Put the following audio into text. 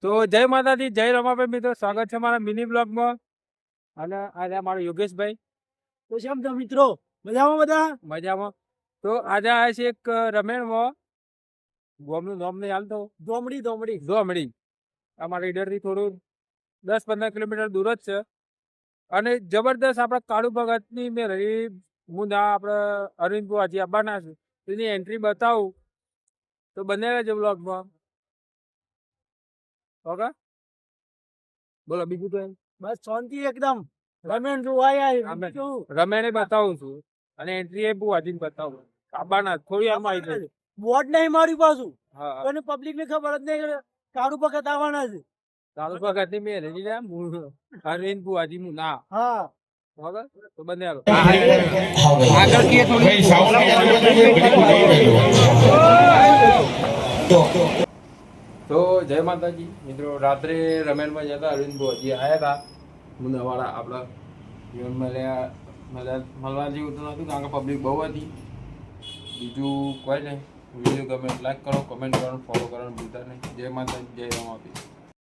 તો જય માતાજી, જય રમાભાઈ મિત્રો, સ્વાગત છે મારા મિની બ્લોગમાં. અને આજે મારો યોગેશભાઈ. તો કેમ છો મિત્રો? મજામાં? બધા મજામાં. તો આજે આવ્યા છે એક રમેણમાં, ગોમનું નામ નહીં હાલતો, ધોમડી. અમારા ઈડરથી થોડું 10-15 કિલોમીટર દૂર જ છે. અને જબરદસ્ત આપણા કાળુ ભગતની મેં રહી હું ના આપણે અરવિંદ બુવાજી આવવાના છે, એની એન્ટ્રી બતાવું તો બને રહેજો બ્લોગમાં. ઓકે, બોલો બીજું તો બસ શાંતિ એકદમ. રમેણ જોવાયા રમેણે બતાવું છું અને એન્ટ્રી એ બુવાજીને બતાવું આવવાના થોડી વારમાં આવી જાય. બોર્ડ નહીં મારી પાછું. હા, અને પબ્લિક ને ખબર જ નહીં કાળુ ભગત આવવાના છે. કાળુ ભગતની મેં રહી અરવિંદ બુવાજી હું ના. હા, બરાબર, તો બને તો જય માતાજી મિત્રો. રાત્રે રમેણમાં જતા અરવિંદ બુવાજી આવ્યા હતા મુંદાવાળા. આપણા જીવન મળવા જેવું તો નહોતું કારણ કે પબ્લિક બહુ હતી. બીજું કોઈ નહીં. વિડીયો ગમે લાઈક કરો, કમેન્ટ કરો, ફોલો કરવાનું ભૂલતા નહીં. જય માતાજી, જય રમાપી.